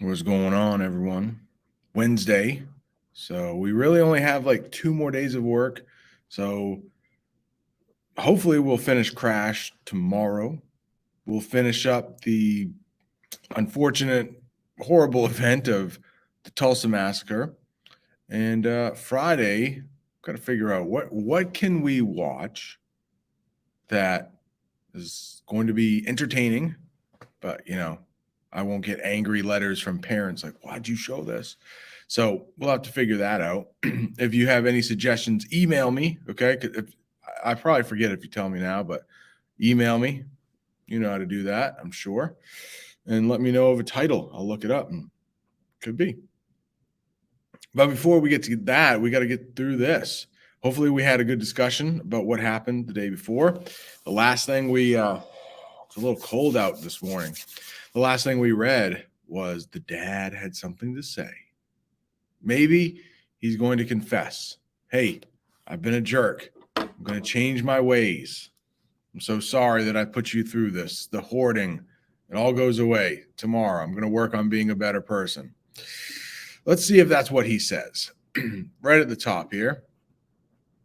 What's going on, everyone? Wednesday. So we really only have like 2 more days of work. So hopefully we'll finish Crash tomorrow. We'll finish up the unfortunate, horrible event of the Tulsa massacre. And Friday, got to figure out what can we watch that is going to be entertaining, but I won't get angry letters from parents like, why'd you show this? So we'll have to figure that out. If you have any suggestions, email me. Okay. I probably forget if you tell me now, but email me. You know how to do that, I'm sure. And let me know of a title. I'll look it up and could be. But before we get to that, we got to get through this. Hopefully, we had a good discussion about what happened the day before. The last thing it's a little cold out this morning. The last thing we read was the dad had something to say. Maybe he's going to confess. Hey, I've been a jerk. I'm going to change my ways. I'm so sorry that I put you through this. The hoarding, it all goes away tomorrow. I'm going to work on being a better person. Let's see if that's what he says. Right at the top here.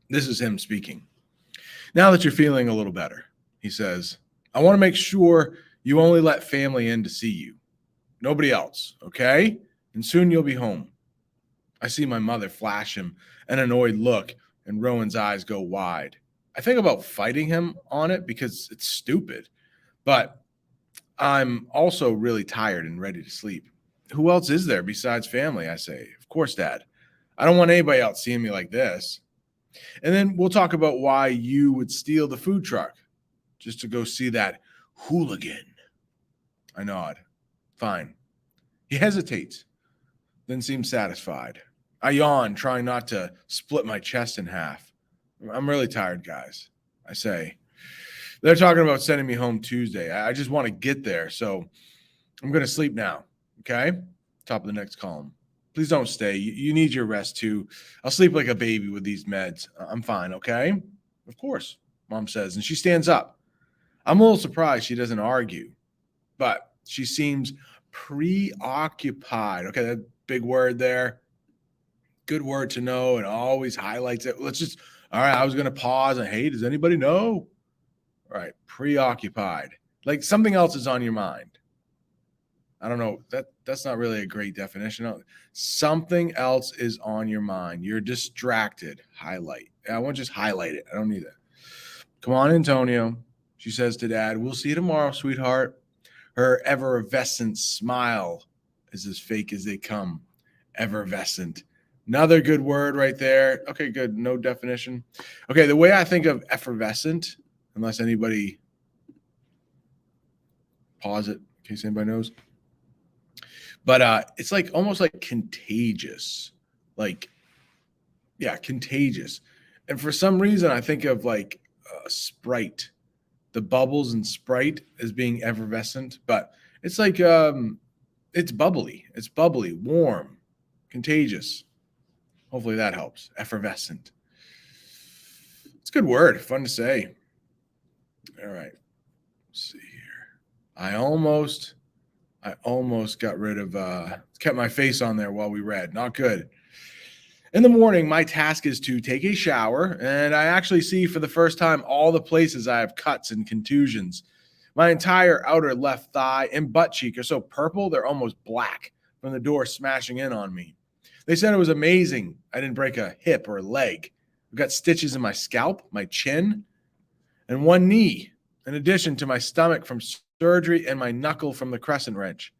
This is him speaking. Now that you're feeling a little better, he says, I want to make sure you only let family in to see you. Nobody else, okay? And soon you'll be home. I see my mother flash him an annoyed look, and Rowan's eyes go wide. I think about fighting him on it because it's stupid, but I'm also really tired and ready to sleep. Who else is there besides family? I say. Of course, Dad. I don't want anybody else seeing me like this. And then we'll talk about why you would steal the food truck just to go see that hooligan. I nod. Fine. He hesitates, then seems satisfied. I yawn, trying not to split my chest in half. I'm really tired, guys. I say. They're talking about sending me home Tuesday. I just want to get there, so I'm going to sleep now. Okay? Top of the next column. Please don't stay. You need your rest too. I'll sleep like a baby with these meds. I'm fine, okay? Of course, Mom says, and she stands up. I'm a little surprised she doesn't argue, but she seems preoccupied. Okay, that big word there. Good word to know and always highlights it. All right, I was going to pause and, hey, does anybody know? All right, preoccupied. Like something else is on your mind. I don't know. That's not really a great definition. Something else is on your mind. You're distracted. Highlight. I want to just highlight it. I don't need that. Come on, Antonio. She says to Dad, we'll see you tomorrow, sweetheart. Her effervescent smile is as fake as they come. Effervescent. Another good word right there. Okay, good. No definition. Okay, the way I think of effervescent, unless anybody pause it in case anybody knows, but it's like almost like contagious. Like, yeah, contagious. And for some reason, I think of like Sprite, the bubbles in Sprite as being effervescent, but it's like it's bubbly, warm, contagious. Hopefully that helps. Effervescent. It's a good word, fun to say. All right, let's see here. I almost got rid of kept my face on there while we read. Not good. In the morning, my task is to take a shower, and I actually see for the first time all the places I have cuts and contusions. My entire outer left thigh and butt cheek are so purple they're almost black from the door smashing in on me. They said it was amazing. I didn't break a hip or a leg. I've got stitches in my scalp, my chin, and one knee, in addition to my stomach from surgery and my knuckle from the crescent wrench.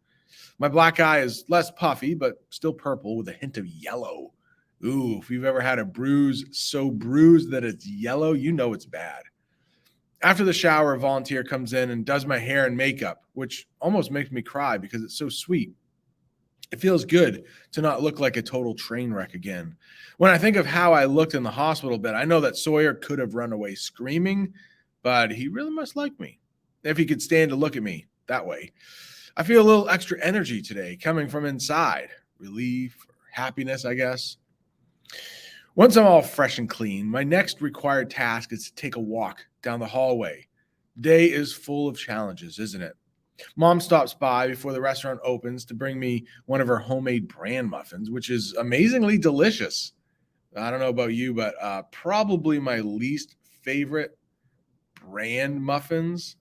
My black eye is less puffy, but still purple with a hint of yellow. Ooh, if you've ever had a bruise so bruised that it's yellow, you know it's bad. After the shower, a volunteer comes in and does my hair and makeup, which almost makes me cry because it's so sweet. It feels good to not look like a total train wreck again. When I think of how I looked in the hospital bed, I know that Sawyer could have run away screaming, but he really must like me. If he could stand to look at me that way. I feel a little extra energy today coming from inside. Relief or happiness, I guess. Once I'm all fresh and clean, my next required task is to take a walk down the hallway. The day is full of challenges, isn't it? Mom stops by before the restaurant opens to bring me one of her homemade bran muffins, which is amazingly delicious. I don't know about you, but probably my least favorite bran muffins.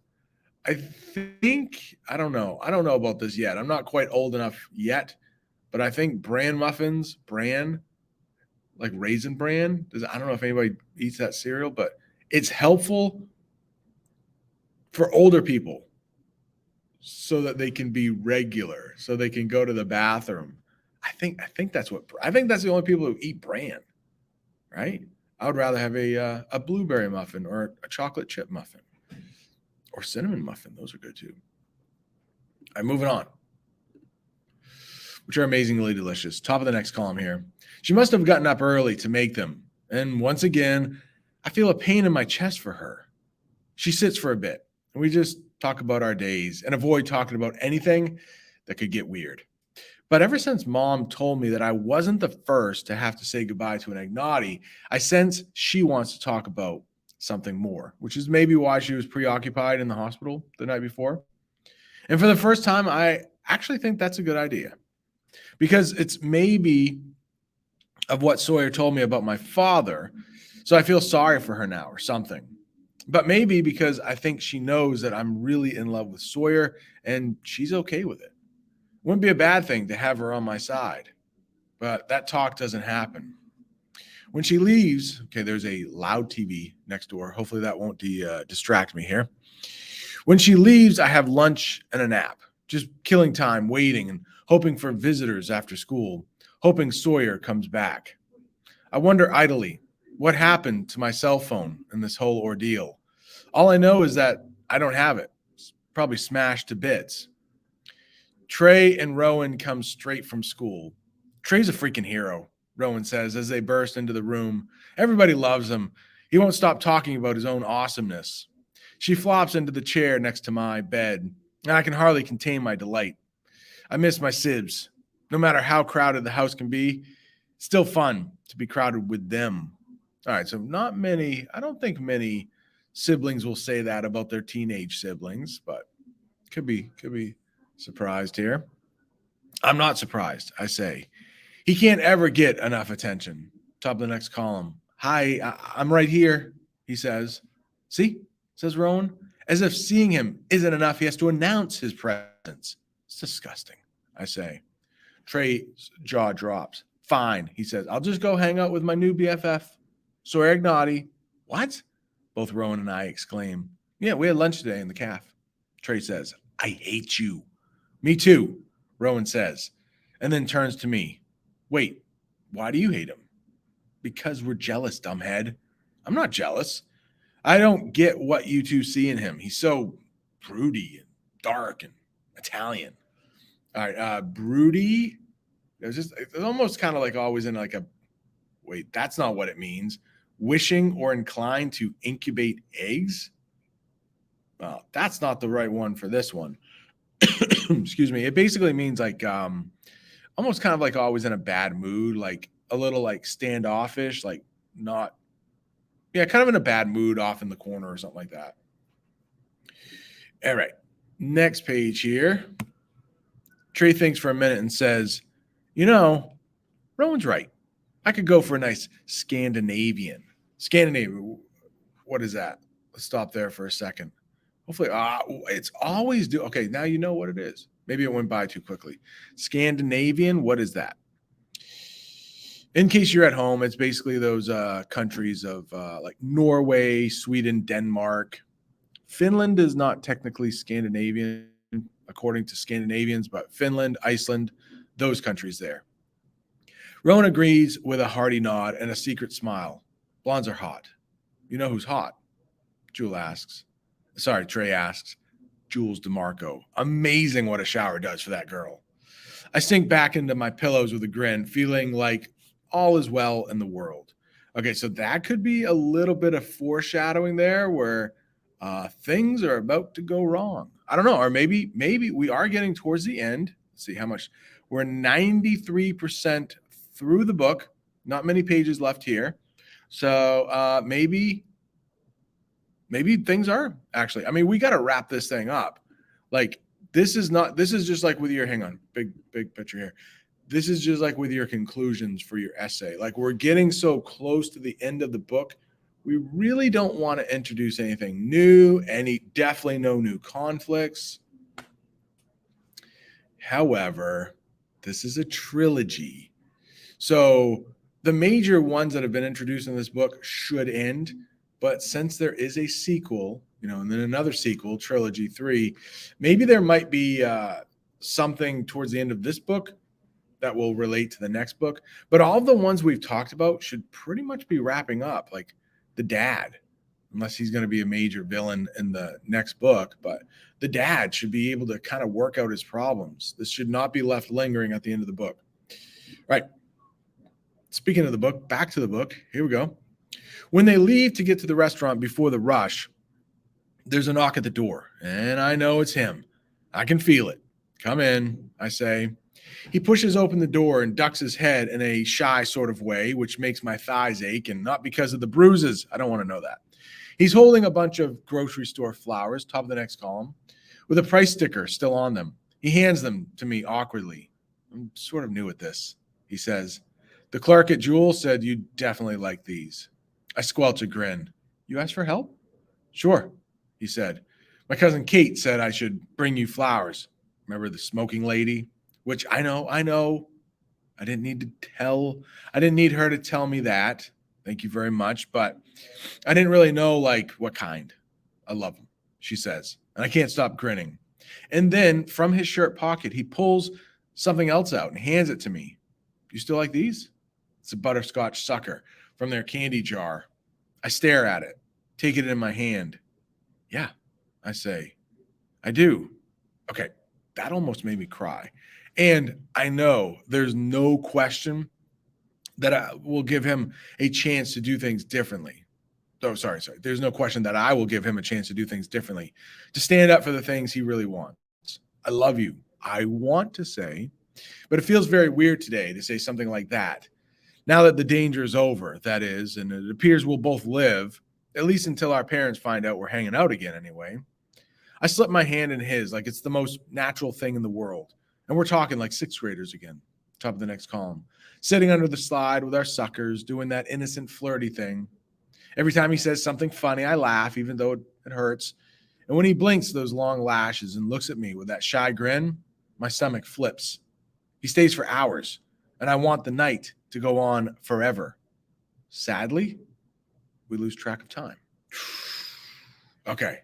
I think, I don't know. I don't know about this yet. I'm not quite old enough yet, but I think bran muffins, bran, like Raisin Bran, I don't know if anybody eats that cereal, but it's helpful for older people so that they can be regular, so they can go to the bathroom. I think that's the only people who eat bran, right? I would rather have a blueberry muffin or a chocolate chip muffin or cinnamon muffin. Those are good too. All right, moving on, which are amazingly delicious. Top of the next column here. She must have gotten up early to make them. And once again, I feel a pain in my chest for her. She sits for a bit, and we just talk about our days and avoid talking about anything that could get weird. But ever since Mom told me that I wasn't the first to have to say goodbye to an Ignati, I sense she wants to talk about something more, which is maybe why she was preoccupied in the hospital the night before. And for the first time, I actually think that's a good idea because it's maybe of what Sawyer told me about my father. So I feel sorry for her now or something. But maybe because I think she knows that I'm really in love with Sawyer and she's okay with it. Wouldn't be a bad thing to have her on my side. But that talk doesn't happen. When she leaves, okay, there's a loud TV next door. Hopefully that won't distract me here. When she leaves, I have lunch and a nap, just killing time, waiting and hoping for visitors after school, hoping Sawyer comes back. I wonder idly, what happened to my cell phone in this whole ordeal? All I know is that I don't have it. It's probably smashed to bits. Trey and Rowan come straight from school. Trey's a freaking hero, Rowan says as they burst into the room. Everybody loves him. He won't stop talking about his own awesomeness. She flops into the chair next to my bed, and I can hardly contain my delight. I miss my sibs. No matter how crowded the house can be, it's still fun to be crowded with them. All right, so not many, I don't think many siblings will say that about their teenage siblings, but could be surprised here. I'm not surprised, I say. He can't ever get enough attention. Top of the next column. Hi, I'm right here, he says. See, says Rowan. As if seeing him isn't enough, he has to announce his presence. It's disgusting, I say. Trey's jaw drops. Fine, he says. I'll just go hang out with my new BFF. Sawyer Ignati. What? Both Rowan and I exclaim. Yeah, we had lunch today in the caf. Trey says, I hate you. Me too, Rowan says, and then turns to me. Wait, why do you hate him? Because we're jealous, dumbhead. I'm not jealous. I don't get what you two see in him. He's so broody and dark and Italian. All right, broody. It's almost kind of like always in like a, wait, that's not what it means. Wishing or inclined to incubate eggs. Well, that's not the right one for this one. Excuse me. It basically means like almost kind of like always in a bad mood, like a little like standoffish, like not, yeah, kind of in a bad mood off in the corner or something like that. All right. Next page here. Trey thinks for a minute and says, you know, Rowan's right. I could go for a nice Scandinavian. Scandinavian. What is that? Let's stop there for a second. Hopefully, it's always do. Okay, now you know what it is. Maybe it went by too quickly. Scandinavian, what is that? In case you're at home, it's basically those countries of like Norway, Sweden, Denmark. Finland is not technically Scandinavian, according to Scandinavians, but Finland, Iceland, those countries there. Rowan agrees with a hearty nod and a secret smile. Blondes are hot. You know who's hot? Trey asks. Jules DeMarco. Amazing what a shower does for that girl. I sink back into my pillows with a grin, feeling like all is well in the world. Okay, so that could be a little bit of foreshadowing there where things are about to go wrong. I don't know, or maybe we are getting towards the end. Let's see how much. We're 93% through the book. Not many pages left here. So maybe things are actually, I mean, we got to wrap this thing up. Like This is just like with your, hang on, big picture here. This is just like with your conclusions for your essay. Like, we're getting so close to the end of the book. We really don't want to introduce anything new, definitely no new conflicts. However, this is a trilogy. So the major ones that have been introduced in this book should end. But since there is a sequel, and then another sequel, Trilogy 3, maybe there might be something towards the end of this book that will relate to the next book. But all the ones we've talked about should pretty much be wrapping up, like the dad, unless he's going to be a major villain in the next book. But the dad should be able to kind of work out his problems. This should not be left lingering at the end of the book. Right. Speaking of the book, back to the book. Here we go. When they leave to get to the restaurant before the rush, there's a knock at the door, and I know it's him. I can feel it. Come in, I say. He pushes open the door and ducks his head in a shy sort of way, which makes my thighs ache, and not because of the bruises. I don't want to know that. He's holding a bunch of grocery store flowers, top of the next column, with a price sticker still on them. He hands them to me awkwardly. I'm sort of new at this, he says. The clerk at Jewel said you'd definitely like these. I squelch a grin. You asked for help? Sure, he said. My cousin Kate said I should bring you flowers. Remember the smoking lady? Which I know. I didn't need her to tell me that. Thank you very much. But I didn't really know, like, what kind. I love them, she says. And I can't stop grinning. And then from his shirt pocket, he pulls something else out and hands it to me. You still like these? It's a butterscotch sucker from their candy jar. I stare at it, take it in my hand. Yeah, I say. I do. Okay, that almost made me cry. And I know there's no question that I will give him a chance to do things differently. Oh, sorry. There's no question that I will give him a chance to do things differently, to stand up for the things he really wants. I love you, I want to say, but it feels very weird today to say something like that. Now that the danger is over, that is, and it appears we'll both live, at least until our parents find out we're hanging out again anyway. I slip my hand in his like it's the most natural thing in the world. And we're talking like sixth graders again, top of the next column, sitting under the slide with our suckers, doing that innocent flirty thing. Every time he says something funny, I laugh, even though it hurts. And when he blinks those long lashes and looks at me with that shy grin, my stomach flips. He stays for hours, and I want the night to go on forever. Sadly, we lose track of time. Okay.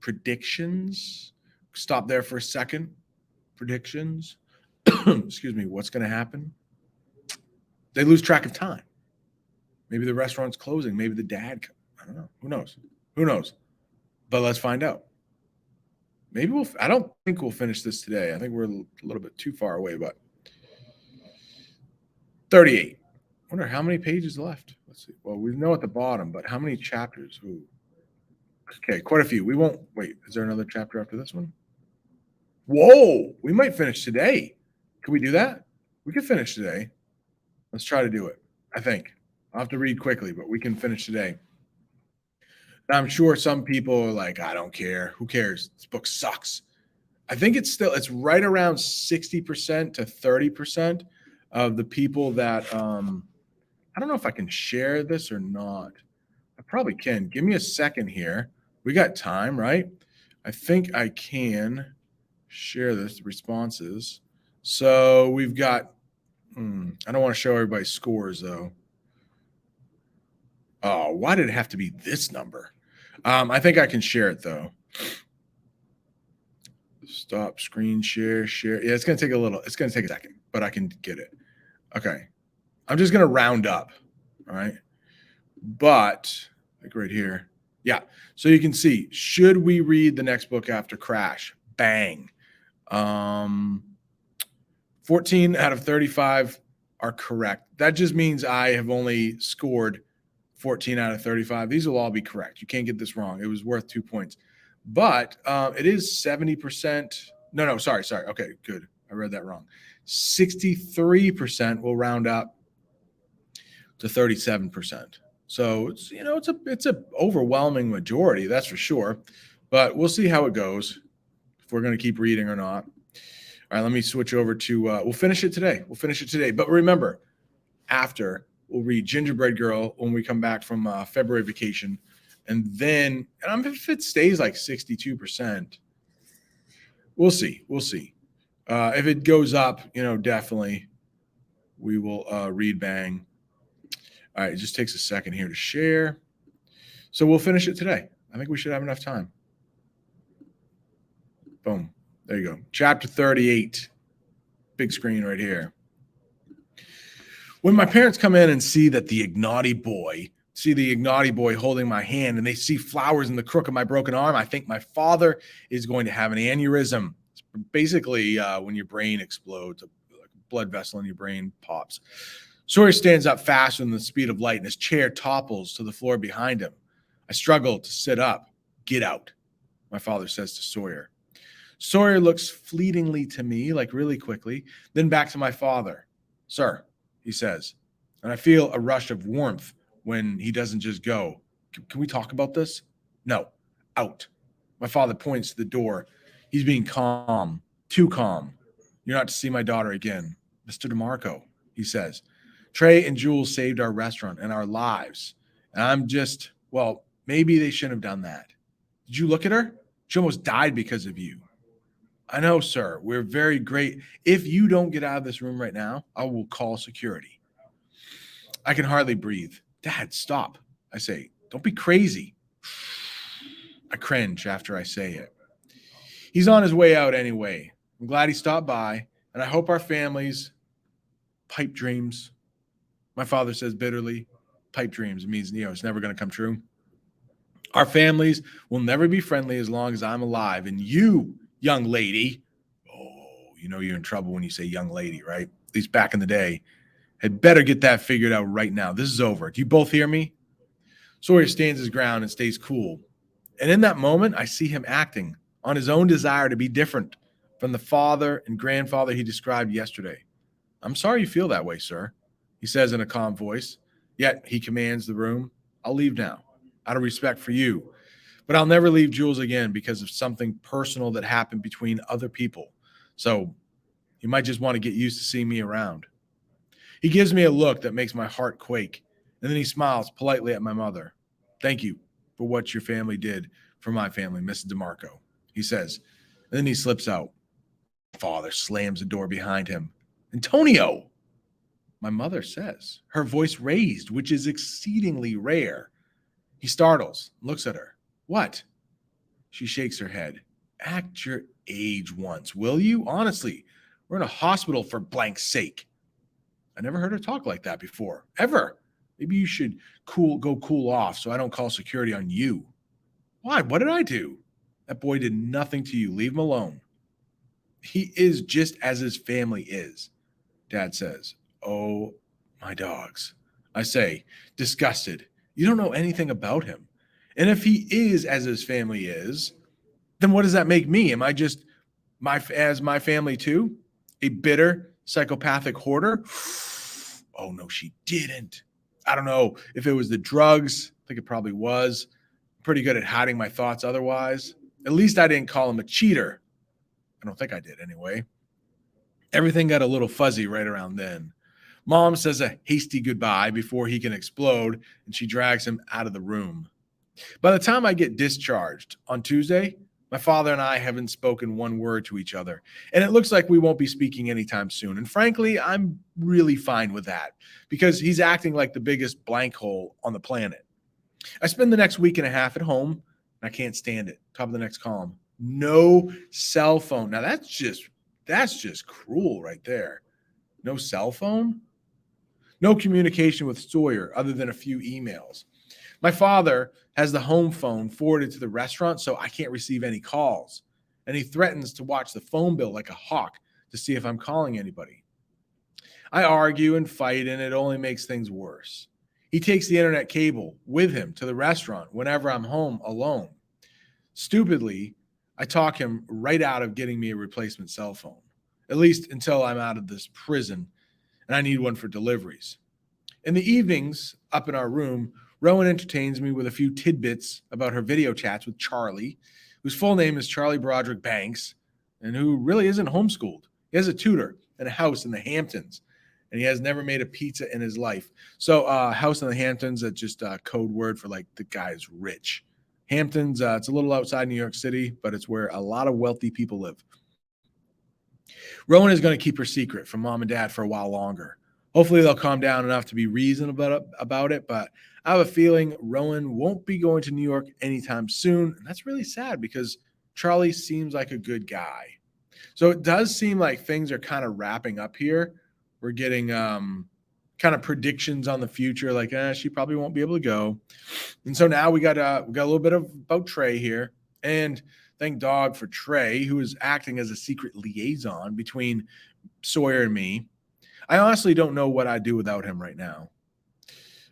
Predictions. Stop there for a second. Predictions. Excuse me. What's going to happen? They lose track of time. Maybe the restaurant's closing. Maybe the dad. I don't know. Who knows? But let's find out. Maybe I don't think we'll finish this today. I think we're a little bit too far away, but 38. I wonder how many pages left. Let's see. Well, we know at the bottom, but how many chapters? Ooh. Okay, quite a few. We won't wait. Is there another chapter after this one? Whoa, we might finish today. Can we do that? We can finish today. Let's try to do it. I think. I'll have to read quickly, but we can finish today. And I'm sure some people are like, I don't care. Who cares? This book sucks. I think it's right around 60% to 30% of the people that I don't know if I can share this or not. I probably can. Give me a second here. We got time, right? I think I can share this responses. So we've got I don't want to show everybody's scores though. Oh, why did it have to be this number? I think I can share it though. Stop screen share. Yeah, it's going to take a second, but I can get it. Okay. I'm just going to round up. All right. But like right here. Yeah. So you can see, should we read the next book after Crash? Bang. 14 out of 35 are correct. That just means I have only scored 14 out of 35. These will all be correct. You can't get this wrong. It was worth 2 points. But it is 70%. No, sorry. Okay, good. I read that wrong. 63% will round up to 37%. So it's a overwhelming majority, that's for sure. But we'll see how it goes. if we're going to keep reading or not. All right, let me switch over to, we'll finish it today. But remember, after, we'll read Gingerbread Girl when we come back from February vacation. And then, if it stays like 62%, we'll see. If it goes up, definitely we will read Bang. All right, it just takes a second here to share. So we'll finish it today. I think we should have enough time. Boom. There you go. Chapter 38. Big screen right here. When my parents come in and see the Ignati boy holding my hand, and they see flowers in the crook of my broken arm, I think my father is going to have an aneurysm. It's basically, when your brain explodes, a blood vessel in your brain pops. Sawyer stands up faster than the speed of light, and his chair topples to the floor behind him. I struggle to sit up. Get out, my father says to Sawyer. Sawyer looks fleetingly to me, like really quickly, then back to my father. Sir, he says, and I feel a rush of warmth when he doesn't just go. Can we talk about this? No, out. My father points to the door. He's being calm, too calm. You're not to see my daughter again. Mr. DeMarco, he says. Trey and Jules saved our restaurant and our lives. And I'm just, well, maybe they shouldn't have done that. Did you look at her? She almost died because of you. I know, sir. We're very great. If you don't get out of this room right now, I will call security. I can hardly breathe. Dad, stop. I say, don't be crazy. I cringe after I say it. He's on his way out anyway. I'm glad he stopped by, and I hope our families pipe dreams. My father says bitterly, pipe dreams means, it's never going to come true. Our families will never be friendly as long as I'm alive. And you, young lady, you're in trouble when you say young lady, right? At least back in the day, had better get that figured out right now. This is over. Do you both hear me? Sawyer stands his ground and stays cool. And in that moment, I see him acting on his own desire to be different from the father and grandfather he described yesterday. I'm sorry you feel that way, sir, he says in a calm voice. Yet he commands the room. I'll leave now, out of respect for you. But I'll never leave Jules again because of something personal that happened between other people. So you might just want to get used to seeing me around. He gives me a look that makes my heart quake, and then he smiles politely at my mother. Thank you for what your family did for my family, Mrs. DeMarco, he says. And then he slips out. Father slams the door behind him. Antonio, my mother says, her voice raised, which is exceedingly rare. He startles, looks at her. What? She shakes her head. Act your age once, will you? Honestly, we're in a hospital for blank's sake. I never heard her talk like that before, ever. Maybe you should go cool off so I don't call security on you. Why? What did I do? That boy did nothing to you. Leave him alone. He is just as his family is, Dad says. Oh, my dogs. I say, disgusted. You don't know anything about him. And if he is as his family is, then what does that make me? Am I just as my family too? A bitter, psychopathic hoarder? Oh, no, she didn't. I don't know if it was the drugs. I think it probably was. I'm pretty good at hiding my thoughts otherwise. At least I didn't call him a cheater. I don't think I did anyway. Everything got a little fuzzy right around then. Mom says a hasty goodbye before he can explode, and she drags him out of the room. By the time I get discharged on Tuesday, my father and I haven't spoken one word to each other, and it looks like we won't be speaking anytime soon. And frankly, I'm really fine with that because he's acting like the biggest blank hole on the planet. I spend the next week and a half at home, and I can't stand it. Top of the next column. No cell phone. Now that's just cruel right there. No cell phone? No communication with Sawyer other than a few emails. My father has the home phone forwarded to the restaurant, so I can't receive any calls. And he threatens to watch the phone bill like a hawk to see if I'm calling anybody. I argue and fight, and it only makes things worse. He takes the internet cable with him to the restaurant whenever I'm home alone. Stupidly, I talk him right out of getting me a replacement cell phone, at least until I'm out of this prison and I need one for deliveries. In the evenings, up in our room, Rowan entertains me with a few tidbits about her video chats with Charlie, whose full name is Charlie Broderick Banks, and who really isn't homeschooled. He has a tutor and a house in the Hamptons, and he has never made a pizza in his life. So, house in the Hamptons, that's just a code word for like the guy's rich. Hamptons, it's a little outside New York City, but it's where a lot of wealthy people live. Rowan is going to keep her secret from mom and dad for a while longer. Hopefully, they'll calm down enough to be reasonable about it, but I have a feeling Rowan won't be going to New York anytime soon. And that's really sad because Charlie seems like a good guy. So it does seem like things are kind of wrapping up here. We're getting kind of predictions on the future, like she probably won't be able to go. And so now we got a little bit about Trey here, and thank dog for Trey, who is acting as a secret liaison between Sawyer and me. I honestly don't know what I'd do without him right now.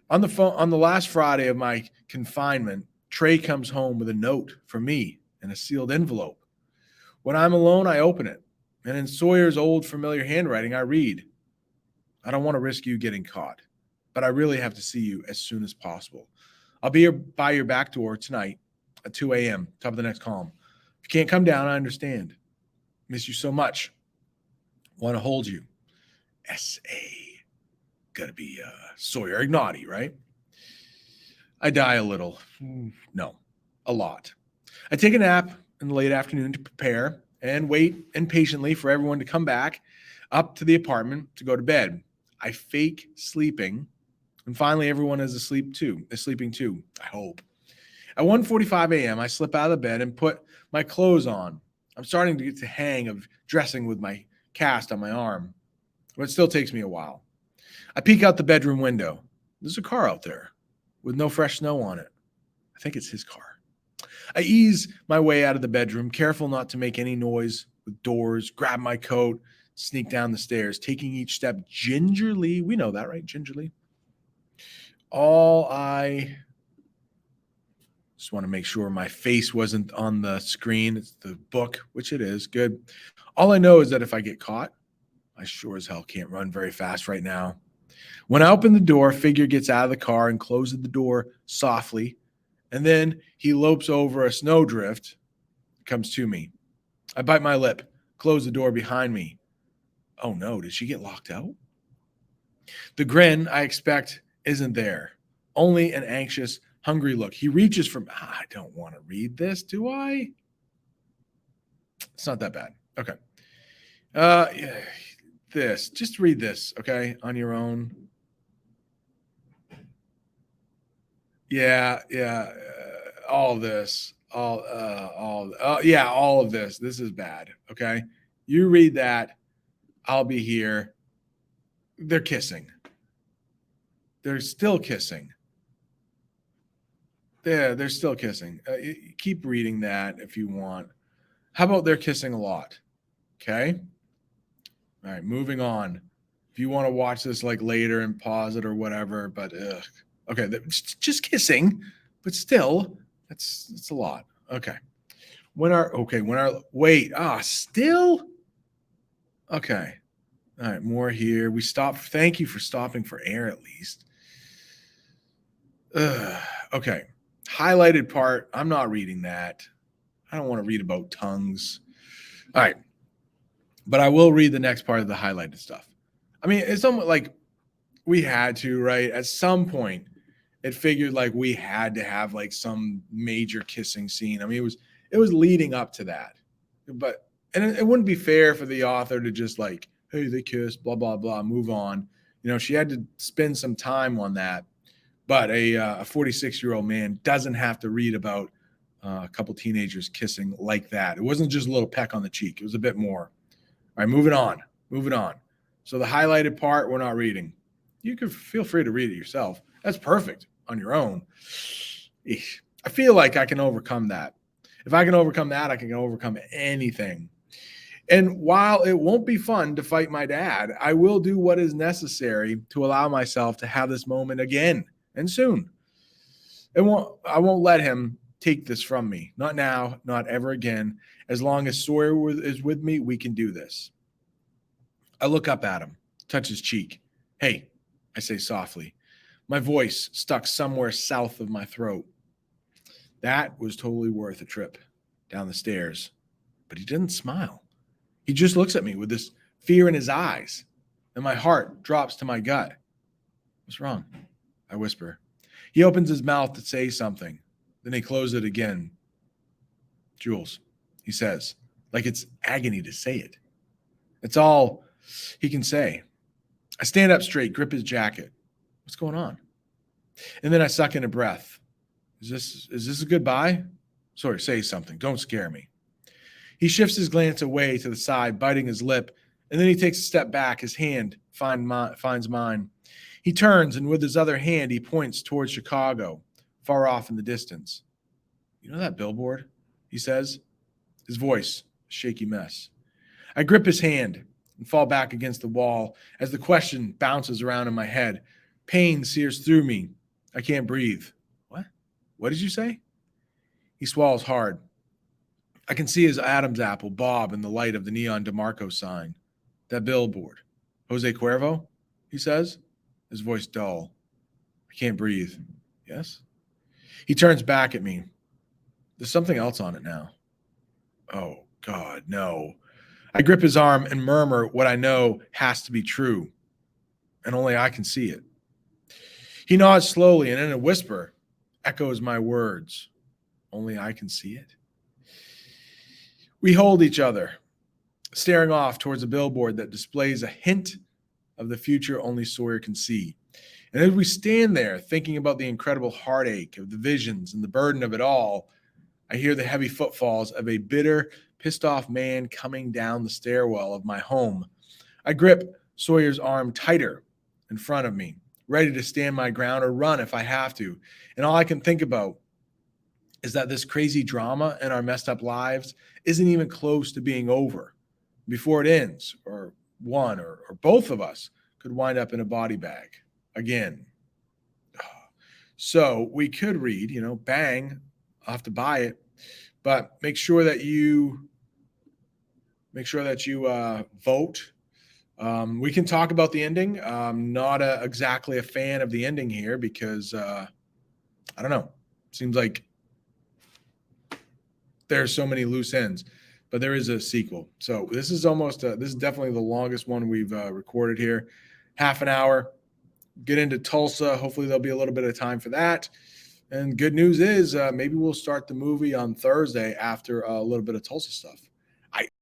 On the phone on the last Friday of my confinement, Trey comes home with a note from me in a sealed envelope. When I'm alone, I open it, and in Sawyer's old familiar handwriting, I read, I don't want to risk you getting caught, but I really have to see you as soon as possible. I'll be by your back door tonight at 2 a.m., top of the next column. If you can't come down, I understand. Miss you so much. Want to hold you. S.A. Gotta be Sawyer Ignati, right? I die a little. No, a lot. I take a nap in the late afternoon to prepare and wait impatiently for everyone to come back up to the apartment to go to bed. I fake sleeping, and finally everyone is sleeping too, I hope. At 1:45 a.m., I slip out of the bed and put my clothes on. I'm starting to get the hang of dressing with my cast on my arm, but it still takes me a while. I peek out the bedroom window. There's a car out there with no fresh snow on it. I think it's his car. I ease my way out of the bedroom, careful not to make any noise with doors, grab my coat, sneak down the stairs, taking each step gingerly. We know that, right? Gingerly. I just want to make sure my face wasn't on the screen. It's the book, which it is. Good. All I know is that if I get caught, I sure as hell can't run very fast right now. When I open the door, Figure gets out of the car and closes the door softly. And then he lopes over a snowdrift, comes to me. I bite my lip, close the door behind me. Oh no, did she get locked out? The grin I expect isn't there. Only an anxious, hungry look. He reaches for, I don't want to read this, do I? It's not that bad. Okay. Just read this, okay, on your own. Yeah. All of this, all of this. This is bad. Okay. You read that. I'll be here. They're kissing. They're still kissing. They're still kissing. Keep reading that if you want. How about they're kissing a lot? Okay. All right. Moving on. If you want to watch this like later and pause it or whatever, but okay, just kissing, but still, that's a lot. Okay. Still? Okay. All right, more here. We stopped. Thank you for stopping for air at least. Okay. Highlighted part. I'm not reading that. I don't want to read about tongues. All right. But I will read the next part of the highlighted stuff. I mean, it's somewhat like we had to, right? At some point, it figured like we had to have like some major kissing scene. I mean, it was leading up to that. But it wouldn't be fair for the author to just like, hey, they kissed, blah, blah, blah, move on. You know, she had to spend some time on that. But a 46-year-old man doesn't have to read about a couple teenagers kissing like that. It wasn't just a little peck on the cheek. It was a bit more. All right, moving on. So the highlighted part, we're not reading. You can feel free to read it yourself. That's perfect on your own. I feel like I can overcome that. If I can overcome that, I can overcome anything. And while it won't be fun to fight my dad, I will do what is necessary to allow myself to have this moment again and soon. I won't let him take this from me. Not now, not ever again. As long as Sawyer is with me, we can do this. I look up at him, touch his cheek. Hey, I say softly, my voice stuck somewhere south of my throat. That was totally worth a trip down the stairs. But he didn't smile. He just looks at me with this fear in his eyes, and my heart drops to my gut. What's wrong? I whisper. He opens his mouth to say something. Then he closes it again. Jules, he says, like it's agony to say it. It's all he can say. I stand up straight, grip his jacket. What's going on? And then I suck in a breath. Is this a goodbye? Sorry, say something. Don't scare me. He shifts his glance away to the side, biting his lip, and then he takes a step back. His hand finds mine. He turns, and with his other hand, he points towards Chicago, far off in the distance. You know that billboard? He says. His voice, a shaky mess. I grip his hand and fall back against the wall as the question bounces around in my head. Pain sears through me. I can't breathe. What? What did you say? He swallows hard. I can see his Adam's apple bob in the light of the neon DeMarco sign. That billboard. Jose Cuervo? He says, his voice dull. I can't breathe. Yes? He turns back at me. There's something else on it now. Oh, God, no. I grip his arm and murmur what I know has to be true, and only I can see it. He nods slowly, and in a whisper, echoes my words. Only I can see it. We hold each other, staring off towards a billboard that displays a hint of the future only Sawyer can see. And as we stand there thinking about the incredible heartache of the visions and the burden of it all, I hear the heavy footfalls of a bitter, pissed-off man coming down the stairwell of my home. I grip Sawyer's arm tighter in front of me, ready to stand my ground or run if I have to. And all I can think about is that this crazy drama in our messed up lives isn't even close to being over. Before it ends, or one or both of us could wind up in a body bag again. So we could read, bang, I'll have to buy it, but make sure that you vote. We can talk about the ending. I'm not exactly a fan of the ending here because I don't know. Seems like there's so many loose ends, but there is a sequel. So this is definitely the longest one we've recorded here. Half an hour. Get into Tulsa. Hopefully there'll be a little bit of time for that. And good news is maybe we'll start the movie on Thursday after a little bit of Tulsa stuff.